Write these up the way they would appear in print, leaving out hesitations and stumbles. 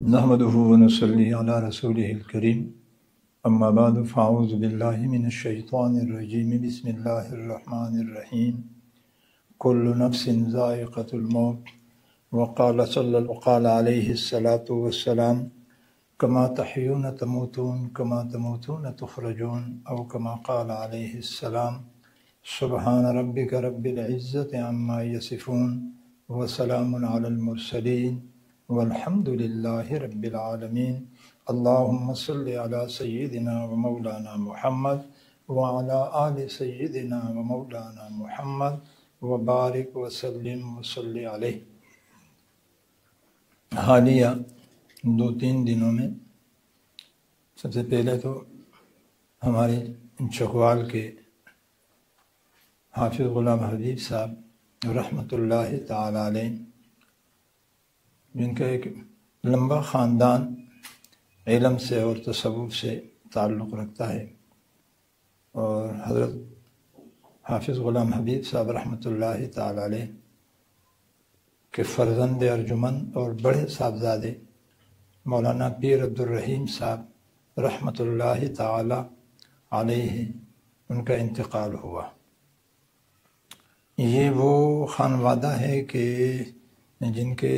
نحمده ونصلي على رسوله الكريم اما بعد فاعوذ بالله من الشيطان الرجيم بسم الله الرحمن الرحيم كل نفس ذائقة الموت وقال عليه الصلاة والسلام كما تحيون تموتون كما تموتون تخرجون أو كما قال عليه السلام سبحان ربك رب العزة عما يصفون وسلام على المرسلين والحمد لله رب العالمين اللهم صل على سيدنا ومولانا محمد وعلى آل سيدنا ومولانا محمد وبارك وسلم وصل علیہ۔ حالیہ 2-3 دنوں میں سب سے پہلے تو ہمارے چکوال کے حافظ غلام حبیب صاحب رحمۃ اللہ تعالی علیہ، جن کا ایک لمبا خاندان علم سے اور تصوف سے تعلق رکھتا ہے، اور حضرت حافظ غلام حبیب صاحب رحمۃ اللہ تعالی علیہ کے فرزند ارجمن اور بڑے صاحبزادے مولانا پیر عبدالرحیم صاحب رحمۃ اللہ تعالی علیہ ان کا انتقال ہوا۔ یہ وہ خانوادہ ہے کہ جن کے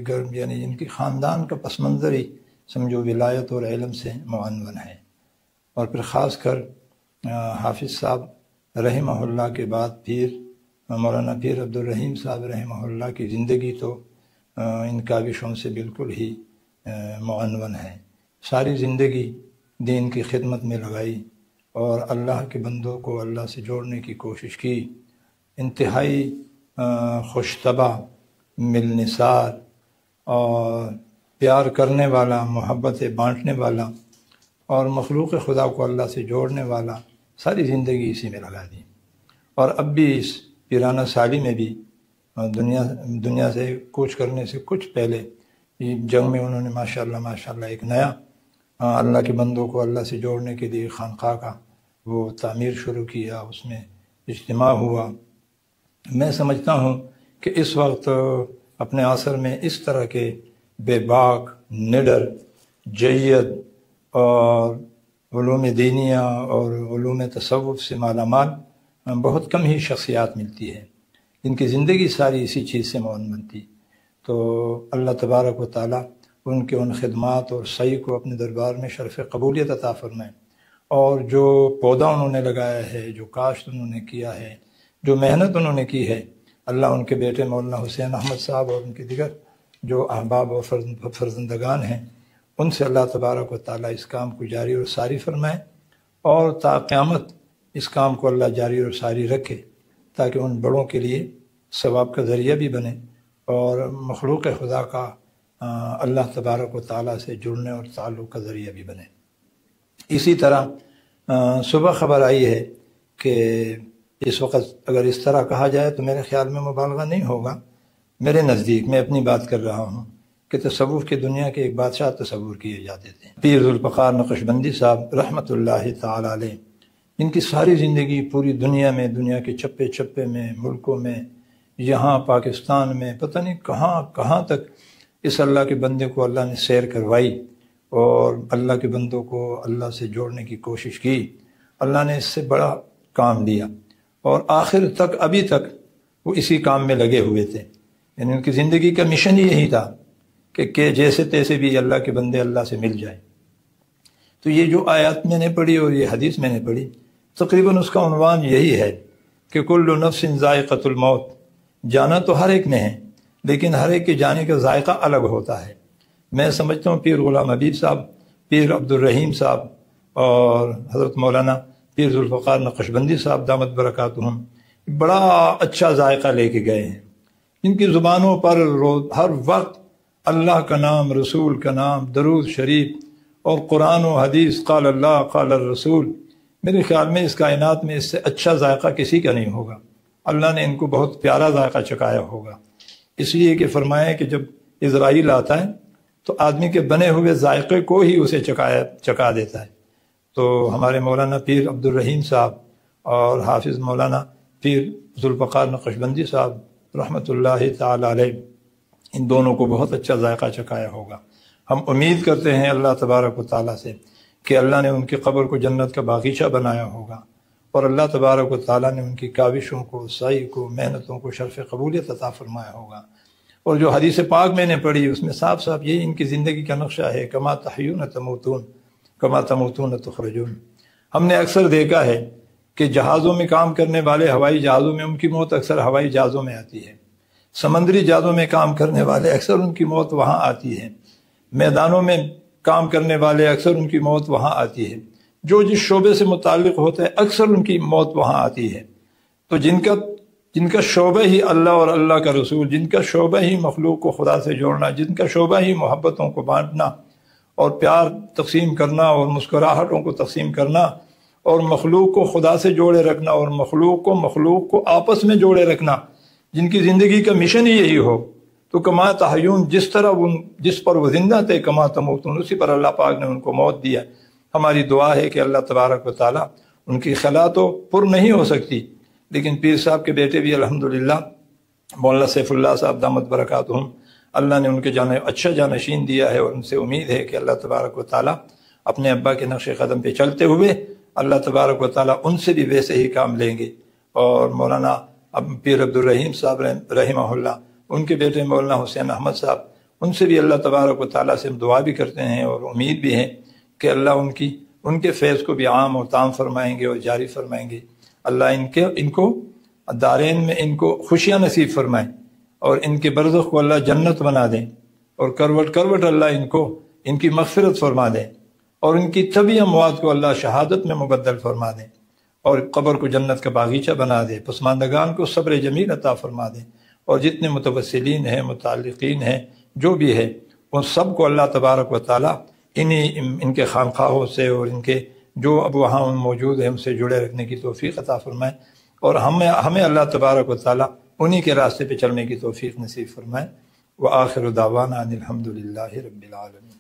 گھر یعنی جن کی خاندان کا پس منظر ہی سمجھو ولایت اور علم سے معنون ہے، اور پھر خاص کر حافظ صاحب رحمہ اللہ کے بعد پھر مولانا پیر عبدالرحیم صاحب رحمہ اللہ کی زندگی تو ان کاوشوں سے بالکل ہی معنون ہے۔ ساری زندگی دین کی خدمت میں لگائی اور اللہ کے بندوں کو اللہ سے جوڑنے کی کوشش کی۔ انتہائی خوش طبع، ملنسار اور پیار کرنے والا، محبت بانٹنے والا اور مخلوق خدا کو اللہ سے جوڑنے والا، ساری زندگی اسی میں لگا دی۔ اور اب بھی اس پیرانہ سالی میں بھی دنیا سے کوچ کرنے سے کچھ پہلے جنگ میں انہوں نے ماشاءاللہ ایک نیا اللہ کے بندوں کو اللہ سے جوڑنے کے لیے خانقاہ کا وہ تعمیر شروع کیا، اس میں اجتماع ہوا۔ میں سمجھتا ہوں کہ اس وقت اپنے عصر میں اس طرح کے بے باک، نڈر، جید اور علوم دینیہ اور علوم تصوف سے مالا مال بہت کم ہی شخصیات ملتی ہے جن کی زندگی ساری اسی چیز سے معنون تھی۔ تو اللہ تبارک و تعالیٰ ان کے ان خدمات اور سعی کو اپنے دربار میں شرف قبولیت عطا فرمائے، اور جو پودا انہوں نے لگایا ہے، جو کاشت انہوں نے کیا ہے، جو محنت انہوں نے کی ہے، اللہ ان کے بیٹے مولانا حسین احمد صاحب اور ان کے دیگر جو احباب اور فرزندگان ہیں ان سے اللہ تبارک و تعالیٰ اس کام کو جاری اور ساری فرمائے، اور تا قیامت اس کام کو اللہ جاری اور ساری رکھے، تاکہ ان بڑوں کے لیے ثواب کا ذریعہ بھی بنے اور مخلوق خدا کا اللہ تبارک و تعالیٰ سے جڑنے اور تعلق کا ذریعہ بھی بنے۔ اسی طرح صبح خبر آئی ہے کہ اس وقت اگر اس طرح کہا جائے تو میرے خیال میں مبالغہ نہیں ہوگا، میرے نزدیک میں اپنی بات کر رہا ہوں کہ تصوف کی دنیا کے ایک بادشاہ تصور کیے جاتے تھے، پیر ذوالفقار نقشبندی صاحب رحمۃ اللہ تعالی علیہ، جن کی ساری زندگی پوری دنیا میں، دنیا کے چپے چپے میں، ملکوں میں، یہاں پاکستان میں، پتہ نہیں کہاں کہاں تک اس اللہ کے بندے کو اللہ نے سیر کروائی اور اللہ کے بندوں کو اللہ سے جوڑنے کی کوشش کی۔ اللہ نے اس سے بڑا کام لیا، اور آخر تک ابھی تک وہ اسی کام میں لگے ہوئے تھے، یعنی ان کی زندگی کا مشن ہی یہی تھا کہ جیسے تیسے بھی اللہ کے بندے اللہ سے مل جائے۔ تو یہ جو آیات میں نے پڑھی اور یہ حدیث میں نے پڑھی، تقریباً اس کا عنوان یہی ہے کہ کل نفس ذائقۃ الموت، جانا تو ہر ایک نے ہے، لیکن ہر ایک کے جانے کا ذائقہ الگ ہوتا ہے۔ میں سمجھتا ہوں پیر غلام حبیب صاحب، پیر عبدالرحیم صاحب اور حضرت مولانا پیر ذوالفقار نقشبندی صاحب دامت برکاتہم بڑا اچھا ذائقہ لے کے گئے ہیں، جن کی زبانوں پر ہر وقت اللہ کا نام، رسول کا نام، درود شریف اور قرآن و حدیث، قال اللہ قال الرسول۔ میرے خیال میں اس کائنات میں اس سے اچھا ذائقہ کسی کا نہیں ہوگا۔ اللہ نے ان کو بہت پیارا ذائقہ چکھایا ہوگا، اس لیے کہ فرمایا کہ جب عزرائیل آتا ہے تو آدمی کے بنے ہوئے ذائقے کو ہی اسے چکھا دیتا ہے۔ تو ہمارے مولانا پیر عبدالرحیم صاحب اور حافظ مولانا پیر ذوالفقار نقشبندی صاحب رحمۃ اللہ تعالی علیہ، ان دونوں کو بہت اچھا ذائقہ چکھایا ہوگا۔ ہم امید کرتے ہیں اللہ تبارک و تعالیٰ سے کہ اللہ نے ان کی قبر کو جنت کا باغیچہ بنایا ہوگا، اور اللہ تبارک و تعالیٰ نے ان کی کاوشوں کو، سعی کو، محنتوں کو شرف قبولیت عطا فرمایا ہوگا۔ اور جو حدیث پاک میں نے پڑھی اس میں صاف صاف یہی ان کی زندگی کا نقشہ ہے، کما تحیون تموتون کما تموتون تخرجون۔ ہم نے اکثر دیکھا ہے کہ جہازوں میں کام کرنے والے، ہوائی جہازوں میں، ان کی موت اکثر ہوائی جہازوں میں آتی ہے۔ سمندری جہازوں میں کام کرنے والے اکثر ان کی موت وہاں آتی ہے۔ میدانوں میں کام کرنے والے اکثر ان کی موت وہاں آتی ہے۔ جو جس شعبے سے متعلق ہوتا ہے اکثر ان کی موت وہاں آتی ہے۔ تو جن کا شعبہ ہی اللہ اور اللہ کا رسول، جن کا شعبہ ہی مخلوق کو خدا سے جوڑنا، جن کا شعبہ ہی محبتوں کو بانٹنا اور پیار تقسیم کرنا اور مسکراہٹوں کو تقسیم کرنا اور مخلوق کو خدا سے جوڑے رکھنا اور مخلوق کو آپس میں جوڑے رکھنا، جن کی زندگی کا مشن ہی یہی ہو، تو کما تحیون، جس پر وہ زندہ تھے، کما تموتون، اسی پر اللہ پاک نے ان کو موت دیا۔ ہماری دعا ہے کہ اللہ تبارک و تعالیٰ، ان کی خلا تو پر نہیں ہو سکتی، لیکن پیر صاحب کے بیٹے بھی الحمدللہ مولانا سیف اللہ صاحب دامت برکاتہم، اللہ نے ان کے اچھا جانشین دیا ہے، اور ان سے امید ہے کہ اللہ تبارک و تعالیٰ اپنے ابا کے نقش قدم پہ چلتے ہوئے اللہ تبارک و تعالیٰ ان سے بھی ویسے ہی کام لیں گے۔ اور مولانا پیر عبدالرحیم صاحب رحمہ اللہ، ان کے بیٹے مولانا حسین احمد صاحب، ان سے بھی اللہ تبارک و تعالیٰ سے ہم دعا بھی کرتے ہیں اور امید بھی ہے کہ اللہ ان کے فیض کو بھی عام اور تام فرمائیں گے اور جاری فرمائیں گے۔ اللہ ان کو دارین میں ان کو خوشیاں نصیب فرمائیں، اور ان کے برزخ کو اللہ جنت بنا دیں، اور کروٹ اللہ ان کی مغفرت فرما دیں، اور ان کی طبی اموات کو اللہ شہادت میں مبدل فرما دیں، اور قبر کو جنت کا باغیچہ بنا دے، پسماندگان کو صبر جمیل عطا فرما دیں، اور جتنے متوسلین ہیں، متعلقین ہیں، جو بھی ہے، ان سب کو اللہ تبارک و تعالیٰ ان کے خانقاہوں سے اور ان کے جو اب وہاں موجود ہیں ان سے جڑے رکھنے کی توفیق عطا فرمائے، اور ہمیں اللہ تبارک و تعالیٰ انہی کے راستے پہ چلنے کی توفیق نصیب فرمائے۔ وآخر دعوانا ان الحمد للہ رب العالمین۔